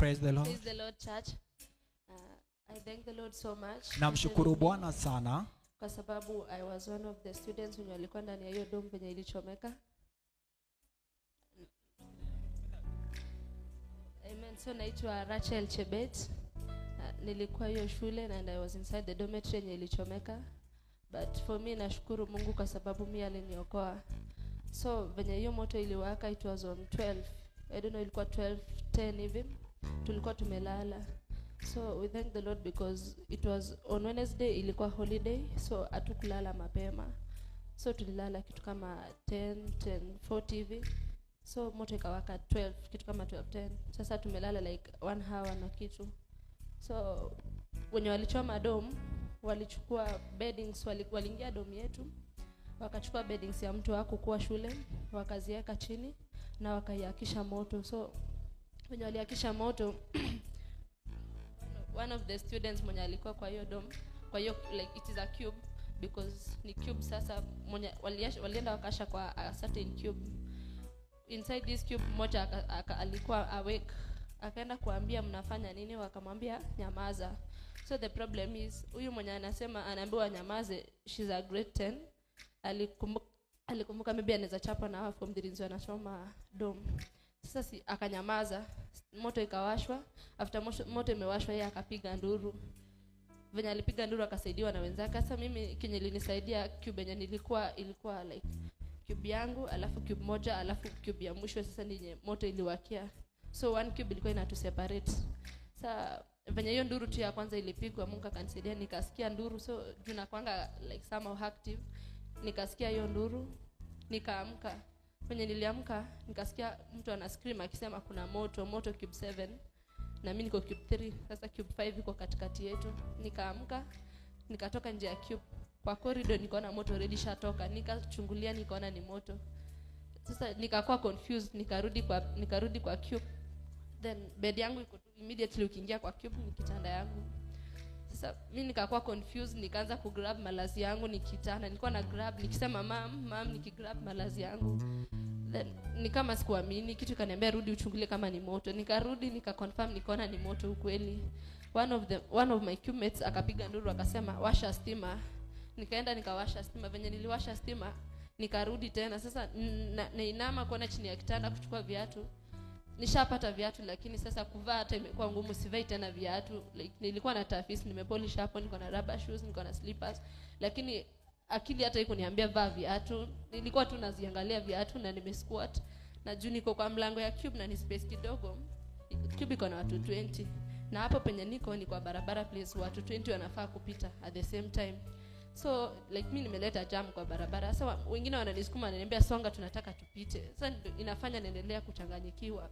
Praise the Lord. Praise the Lord, church. I thank the Lord so much. Namshukuru Bwana sana Kwa sababu I was one of the students wenye walikuwa ndani ya hiyo dome penye ilichomeka. Amen. So naitwa Rachel Chebet. Nilikuwa hiyo shule and I was inside the dormitory yenye ilichomeka. But for me nashukuru Mungu kwa sababu mimi aliniokoa. So venye hiyo moto iliwaka, it was on 12. I don't know, ilikuwa 12:10 hivi. Tulikuwa tumelala. So we thank the Lord because it was on Wednesday, ilikuwa holiday, so hatukulala mapema. So tulilala kitu kama 10:40 hivi. So moto ikawaka 12, kitu kama 12:10. Sasa tumelala like 1 hour na kitu. So wenye walichoma dome walichukua beddings, waliingia dome yetu. Wakachukua beddings ya mtu wako kwa shule, wakaziweka chini na wakaiakisha moto. So wenye waliakisha moto one of the students mwenye alikuwa kwa hiyo dome, kwa hiyo like it is a cube because ni cube. Sasa mwenye walienda wakasha kwa a certain cube. Inside this cube moja alikuwa awake, akaenda kuambia mnafanya nini, wakamwambia nyamaza. So the problem is huyu mwenye anasema anaambiwa nyamaze, she's a grade 10. Alikumbuka maybe anaweza chapa na hawa from the reason anachoma dome. Sasa akanyamaza, moto ikawashwa. After moto imewashwa, yeye akapiga nduru. Venye alipiga nduru akasaidiwa na wenzake. Sasa mimi kenye ilinisaidia cube yenye ilikuwa like cube yangu, alafu cube moja, alafu cube ya mwisho sasa ndiye moto iliwakia. So one cube ilikuwa inatu separate. Sasa venye hiyo nduru tu ya kwanza ilipigwa, Mungu akanisaidia nikasikia nduru. So juna kwanga like somehow active. Nikasikia hiyo nduru, nikaamka. Venye niliamka nikasikia mtu ana scream akisema kuna moto cube 7 na mimi niko cube 3. Sasa cube 5 iko katikati yetu. Nikaamka, nikatoka nje ya cube. Kwa corridor nikaona moto already shatoka. Nikachungulia nikaona ni moto. Sasa nikakuwa confused, nikarudi kwa cube. Then bed yangu iko immediately ukiingia kwa cube ni kitanda yangu. Sasa mimi nikakuwa confused, nikaanza kugrab malazi yangu nikitana. Nilikuwa na grab nikisema mam nikigrab malazi yangu. Then ni kama sikuamini, kitu kaniambia rudi uchungulie kama ni moto. Nikarudi nikaconfirm nikaona ni moto ukweli. One of my cubemates akapiga nduru akasema washa stima. Nikaenda nikawasha stima. Venye niliwasha stima nikarudi tena. Sasa nainama kuona chini ya kitanda kuchukua viatu. Nishapata viatu lakini sasa kuvaa hata imekuwa ngumu, sivai tena viatu. Like nilikuwa na tafisi, nimepolish hapo, niko na rubber shoes, niko na slippers, lakini akili hata iko niambia vaa viatu. Nilikuwa tu naziangalia viatu na nimesquat. Na juu niko kwa mlango ya cube na ni space kidogo. Cube iko na watu 20. Na hapo penye ni kwa barabara place watu 20 wanafaa kupita at the same time. So like mimi nimeleta jam kwa barabara. Sasa wengine wananisukuma wananiambia songa tunataka tupite. Sasa inafanya naendelea kuchanganyikiwa.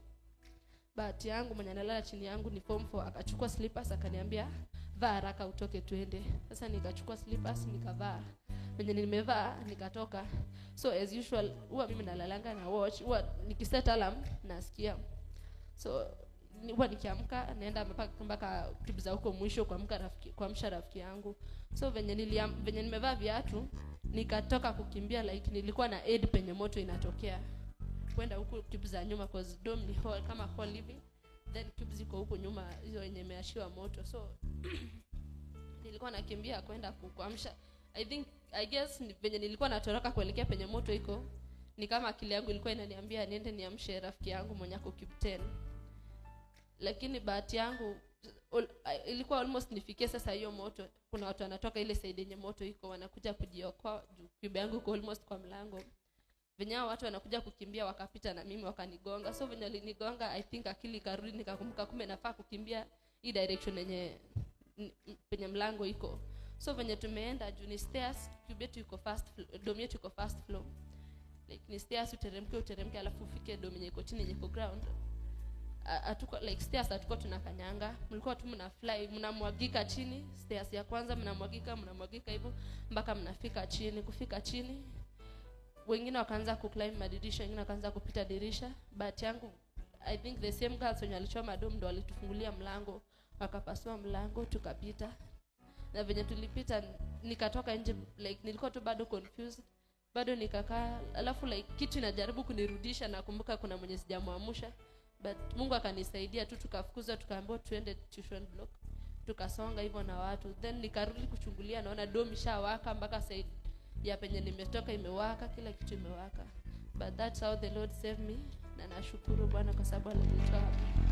Bahati yangu mwenye analala chini yangu ni form 4 akachukua slippers akaniambia vaa haraka utoke tuende. Sasa nikachukua slippers nikavaa. Venye nimevaa nikatoka. So as usual huwa mimi nalalanga na watch, huwa nikiset alarm nasikia. So huwa nikiamka naenda mpaka tibu za huko mwisho kuamsha rafiki yangu. So venye nimevaa viatu nikatoka kukimbia like nilikuwa na aid penye moto inatokea. Kwenda huko tibu za nyuma cause dome ni hall kama hall hivi. Then tibu ziko huko nyuma hizo yenye imeashiwa moto. So nilikuwa nakimbia kwenda kuamsha. I guess venye nilikuwa natoroka kuelekea penye moto iko, ni kama akili yangu ilikuwa inaniambia niende niamshe rafiki yangu mwenye ako cube 10. Lakini bahati yangu ilikuwa almost nifikie sasa hiyo moto. Kuna watu wanatoka ile side yenye moto iko wanakuja kujiokoa, cube yangu iko almost kwa mlango. Venye watu wanakuja kukimbia wakapita na mimi wakanigonga. So venye alinigonga I think akili karudi nikakumbuka kumbe nafaa kukimbia hii direction yenye penye mlango iko. So venye tumeenda juu ni stairs, cube yetu iko dome yetu iko first floor. Like ni stairs uteremke alafu ufike dome yenye iko chini yenye iko ground. Atuko like stairs atuko tunakanyanga. Mlikuwa tu mnafly, mnamwagika chini, stairs ya kwanza mnamwagika hivyo mpaka mnafika chini. Kufika chini wengine wakaanza kuclimb madirisha, wengine wakaanza kupita dirisha. But yangu I think the same girls wenye walichoma dome ndo walitufungulia mlango, wakapasua mlango tukapita. Na venye tulipita nikatoka nje like nilikuwa tu bado confused. Bado nikakaa alafu like kitu inajaribu kunirudisha na kumbuka kuna mwenye sijamuamsha. but Mungu akanisaidia tu, tukafukuzwa tukaambiwa tuende tuition block, tukasonga hivyo na watu. Then nikarudi kuchungulia, naona dom ishawaka mpaka side ya penye nimetoka imewaka, kila kitu imewaka. But that's how the Lord saved me, na nashukuru Bwana kwa sababu alinitoa hapo.